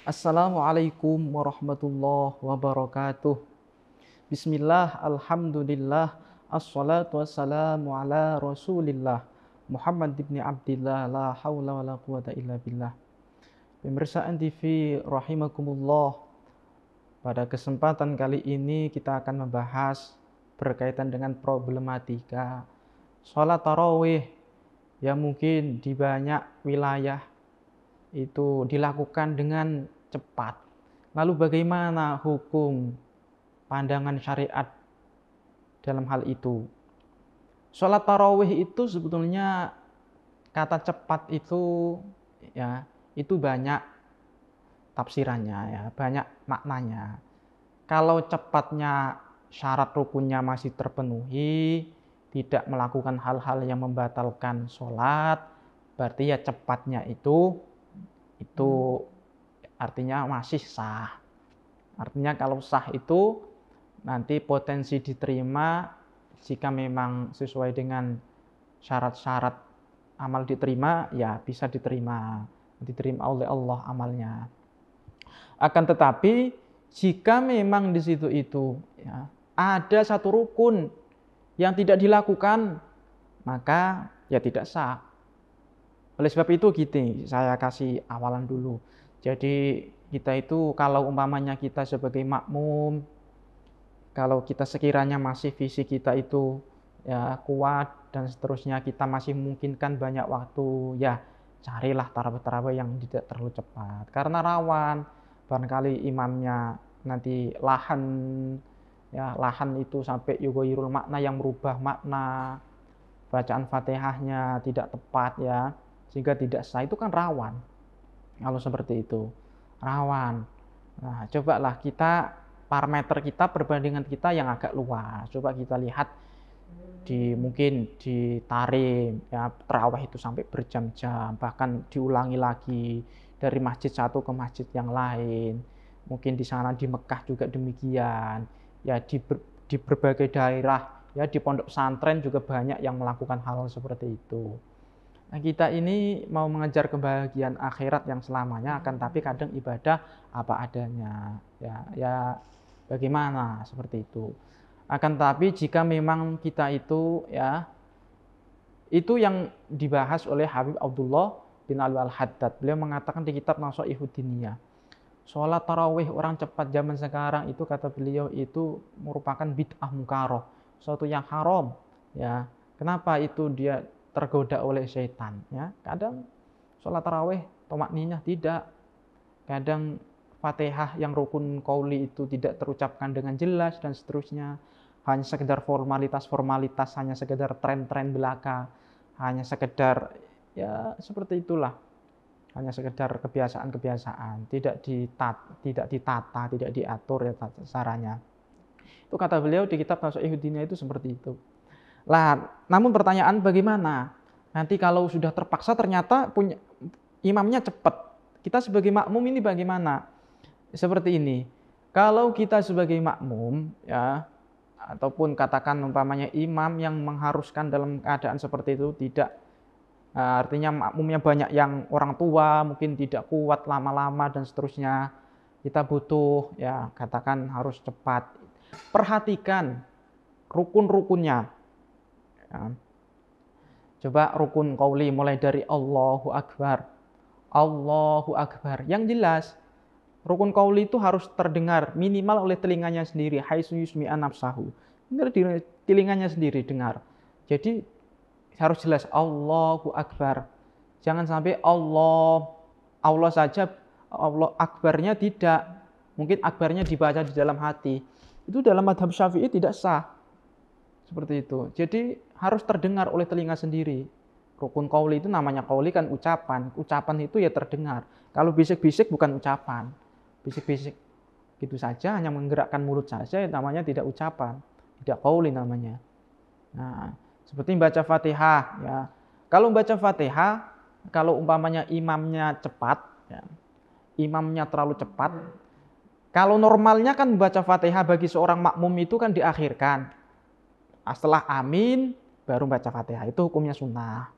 Assalamualaikum warahmatullahi wabarakatuh. Bismillah, alhamdulillah, assalatu wassalamu ala rasulillah Muhammad ibn Abdillah, la hawla wa la quwata illa billah. Pemirsa NTV rahimakumullah, pada kesempatan kali ini kita akan membahas berkaitan dengan problematika sholat tarawih yang mungkin di banyak wilayah itu dilakukan dengan cepat. Lalu bagaimana hukum pandangan syariat dalam hal itu? Sholat tarawih itu sebetulnya kata cepat itu ya itu banyak tafsirannya ya, banyak maknanya. Kalau cepatnya syarat rukunnya masih terpenuhi, tidak melakukan hal-hal yang membatalkan sholat, berarti ya cepatnya itu artinya masih sah. Artinya kalau sah itu nanti potensi diterima jika memang sesuai dengan syarat-syarat amal diterima, ya bisa diterima oleh Allah amalnya. Akan tetapi jika memang di situ itu ya, ada satu rukun yang tidak dilakukan, maka ya tidak sah. Oleh sebab itu gini, saya kasih awalan dulu. Jadi kita itu kalau umpamanya kita sebagai makmum, kalau kita sekiranya masih fisik kita itu ya kuat dan seterusnya, kita masih memungkinkan banyak waktu, ya carilah tarawih-tarawih yang tidak terlalu cepat. Karena rawan, barangkali imamnya nanti lahan itu sampai yugoirul makna, yang merubah makna, bacaan Fatihahnya tidak tepat ya, sehingga tidak sah. Itu kan rawan. Kalau seperti itu rawan. Nah, cobalah kita parameter kita, perbandingan kita yang agak luas. Coba kita lihat mungkin ditarik ya, tarawih itu sampai berjam-jam, bahkan diulangi lagi dari masjid satu ke masjid yang lain. Mungkin di sana di Mekah juga demikian. Ya di berbagai daerah ya, di pondok pesantren juga banyak yang melakukan hal seperti itu. Nah, kita ini mau mengejar kebahagiaan akhirat yang selamanya, akan tapi kadang ibadah apa adanya. Ya bagaimana seperti itu. Akan tapi jika memang kita itu ya, itu yang dibahas oleh Habib Abdullah bin Alwi Al-Haddad. Beliau mengatakan di kitab Nasaihud Diniyah, sholat tarawih orang cepat zaman sekarang itu, kata beliau, itu merupakan bid'ah mukaroh, suatu yang haram ya. Kenapa? Itu dia tergoda oleh setan ya. Kadang sholat tarawih tomakninah tidak, kadang Fatihah yang rukun qauli itu tidak terucapkan dengan jelas dan seterusnya, hanya sekedar formalitas, hanya sekedar tren-tren belaka, hanya sekedar ya seperti itulah, hanya sekedar kebiasaan-kebiasaan, tidak ditata, tidak diatur ya caranya. Itu kata beliau di kitab Nasaihud Diniyah itu seperti itu. Lah, namun pertanyaan bagaimana? Nanti kalau sudah terpaksa ternyata punya imamnya cepat, kita sebagai makmum ini bagaimana? Seperti ini. Kalau kita sebagai makmum ya, ataupun katakan umpamanya imam yang mengharuskan dalam keadaan seperti itu tidak, artinya makmumnya banyak yang orang tua, mungkin tidak kuat lama-lama dan seterusnya, kita butuh ya katakan harus cepat. Perhatikan rukun-rukunnya. Ya. Coba rukun qauli mulai dari Allahu Akbar. Allahu Akbar. Yang jelas rukun qauli itu harus terdengar minimal oleh telinganya sendiri. Haitsu yusmi'a nafsahu. Benar, di telinganya sendiri dengar. Jadi harus jelas Allahu Akbar. Jangan sampai Allah saja, Allah Akbarnya tidak. Mungkin Akbarnya dibaca di dalam hati. Itu dalam mazhab Syafi'i tidak sah. Seperti itu. Jadi harus terdengar oleh telinga sendiri. Rukun qauli itu namanya qauli kan ucapan. Ucapan itu ya terdengar. Kalau bisik-bisik bukan ucapan. Bisik-bisik gitu saja, hanya menggerakkan mulut saja, namanya tidak ucapan. Tidak qauli namanya. Nah, seperti baca Fatihah ya. Kalau baca Fatihah, kalau umpamanya imamnya cepat ya, imamnya terlalu cepat. Kalau normalnya kan baca Fatihah bagi seorang makmum itu kan diakhirkan. Setelah amin baru baca Fatihah, itu hukumnya sunnah.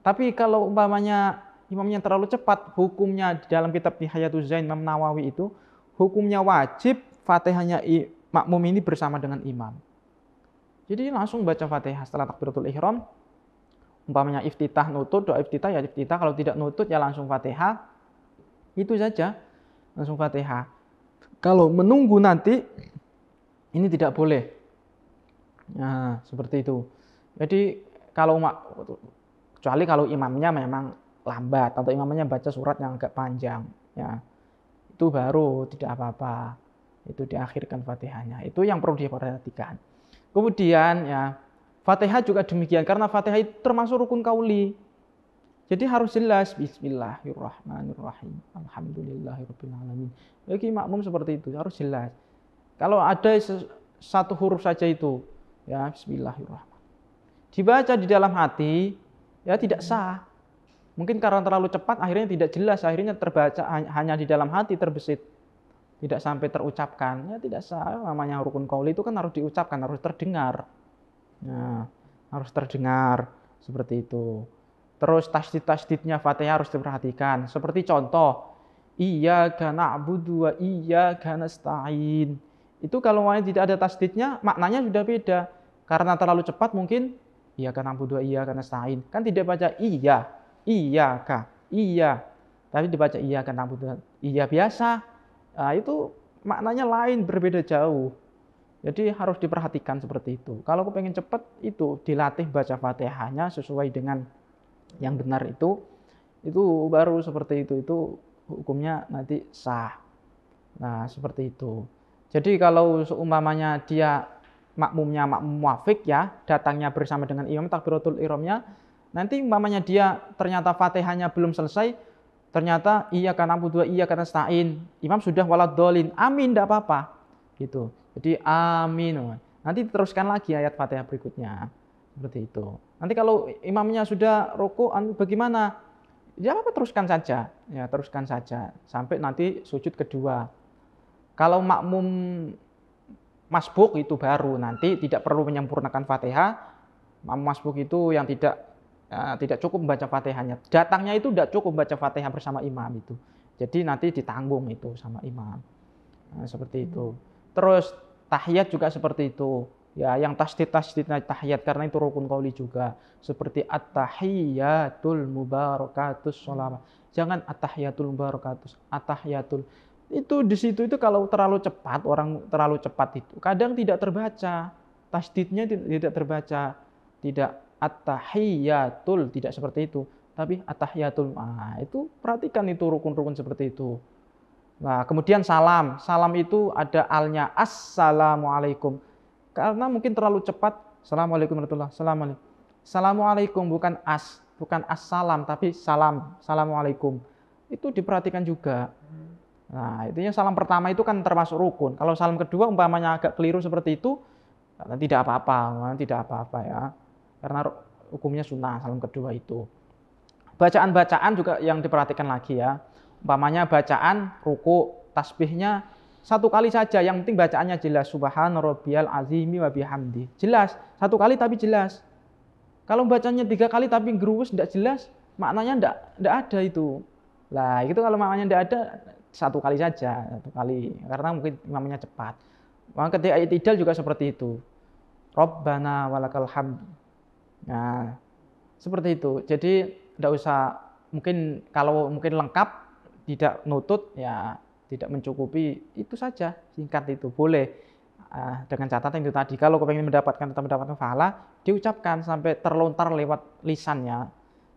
Tapi kalau umpamanya imamnya terlalu cepat, hukumnya di dalam kitab Nihayatul Zain Imam Nawawi itu, hukumnya wajib Fatihahnya makmum ini bersama dengan imam. Jadi langsung baca Fatihah setelah takbiratul ihram. Umpamanya iftitah nutut, doa iftitah ya iftitah, kalau tidak nutut ya langsung Fatihah. Itu saja, langsung Fatihah. Kalau menunggu nanti ini tidak boleh. Nah, seperti itu. Jadi kecuali kalau imamnya memang lambat atau imamnya baca surat yang agak panjang, ya itu baru tidak apa-apa. Itu diakhirkan Fatihahnya. Itu yang perlu diperhatikan. Kemudian ya Fatihah juga demikian, karena Fatihah itu termasuk rukun qauli. Jadi harus jelas Bismillahirrahmanirrahim. Alhamdulillahirabbil alamin. Bagi makmum seperti itu harus jelas. Kalau ada satu huruf saja itu ya Bismillahirrahmanirrahim dibaca di dalam hati ya tidak sah. Mungkin karena terlalu cepat akhirnya tidak jelas, akhirnya terbaca hanya di dalam hati terbesit. Tidak sampai terucapkan, ya tidak sah. Namanya rukun qauli itu kan harus diucapkan, harus terdengar. Nah, harus terdengar seperti itu. Terus tasdid-tasdidnya Fatihah harus diperhatikan. Seperti contoh, iyyaka na'budu wa iyyaka nasta'in. Itu kalau tidak ada tasdidnya, maknanya sudah beda. Karena terlalu cepat mungkin iyyaka na'budu wa iyyaka nasta'in. Kan tidak baca iyyaka, iya. Tapi dibaca iyyaka na'budu, iya biasa. Nah, itu maknanya lain, berbeda jauh. Jadi harus diperhatikan seperti itu. Kalau pengen cepat itu dilatih baca Fatihahnya sesuai dengan yang benar itu baru seperti itu hukumnya nanti sah. Nah, seperti itu. Jadi kalau seumpamanya dia makmumnya makmum muafiq ya, datangnya bersama dengan imam takbiratul ihramnya, nanti umpamanya dia ternyata Fatihahnya belum selesai, ternyata iyyaka na'budu wa iyyaka nasta'in, imam sudah waladhdallin, amin enggak apa-apa. Gitu. Jadi amin. Nanti diteruskan lagi ayat Fatihah berikutnya. Seperti itu. Nanti kalau imamnya sudah rukuk bagaimana? Ya apa teruskan saja. Ya, teruskan saja sampai nanti sujud kedua. Kalau makmum masbuk itu baru nanti tidak perlu menyempurnakan Fatihah. Makmum masbuk itu yang tidak cukup membaca Fatihahnya. Datangnya itu tidak cukup membaca Fatihah bersama imam itu. Jadi nanti ditanggung itu sama imam. Nah, seperti itu. Terus tahiyat juga seperti itu. Ya, yang tasdid-tasdidnya tahiyat karena itu rukun qauli juga. Seperti at-tahiyyatul mubarakatus sholawat. Jangan at-tahiyyatul mubarakatus, at-tahiyyatul. Itu di situ itu kalau terlalu cepat, orang terlalu cepat itu kadang tidak terbaca. Tasdidnya tidak terbaca. Tidak at-tahiyyatul, tidak seperti itu. Tapi at-tahiyyatul. Nah, itu perhatikan itu rukun-rukun seperti itu. Nah, kemudian salam. Salam itu ada alnya assalamualaikum. Karena mungkin terlalu cepat. Assalamualaikum warahmatullahi wabarakatuh. Assalamualaikum bukan assalam tapi salam. Assalamualaikum. Itu diperhatikan juga. Nah, intinya salam pertama itu kan termasuk rukun. Kalau salam kedua umpamanya agak keliru seperti itu, tidak apa-apa ya. Karena hukumnya sunnah salam kedua itu. Bacaan-bacaan juga yang diperhatikan lagi ya. Umpamanya bacaan ruku, tasbihnya satu kali saja, yang penting bacaannya jelas. Subhana rabbiyal azimi wa bihamdi. Jelas, satu kali tapi jelas. Kalau bacanya 3 kali tapi gerus tidak jelas, maknanya tidak ada itu. Lah, itu kalau maknanya tidak ada, satu kali saja, satu kali. Karena mungkin imamnya cepat. Maka ketika i'tidal juga seperti itu. Rabbana walakal hamd. Nah, seperti itu. Jadi tidak usah, mungkin kalau lengkap tidak nutut ya tidak mencukupi, itu saja singkat itu boleh dengan catatan itu tadi. Kalau kepengen mendapatkan pahala, diucapkan sampai terlontar lewat lisannya,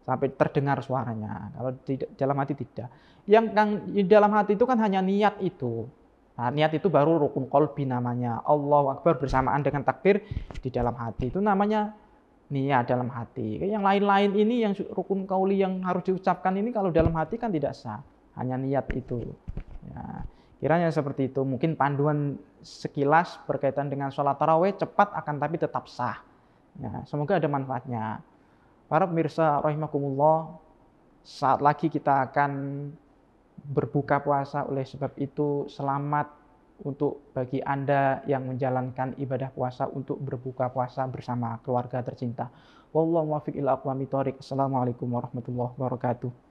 sampai terdengar suaranya. Kalau tidak dalam hati tidak. Yang di dalam hati itu kan hanya niat itu. Nah, niat itu baru rukun qalbi namanya. Allahu Akbar bersamaan dengan takbir di dalam hati itu namanya niat dalam hati. Yang lain-lain ini yang rukun qauli yang harus diucapkan ini kalau dalam hati kan tidak sah. Hanya niat itu. Ya, kiranya seperti itu. Mungkin panduan sekilas berkaitan dengan sholat tarawih cepat akan tapi tetap sah. Ya, semoga ada manfaatnya. Para pemirsa rahimakumullah, saat lagi kita akan berbuka puasa. Oleh sebab itu selamat untuk bagi Anda yang menjalankan ibadah puasa untuk berbuka puasa bersama keluarga tercinta. Wallahu muwaffiq ila aqwamit thoriq. Assalamualaikum warahmatullahi wabarakatuh.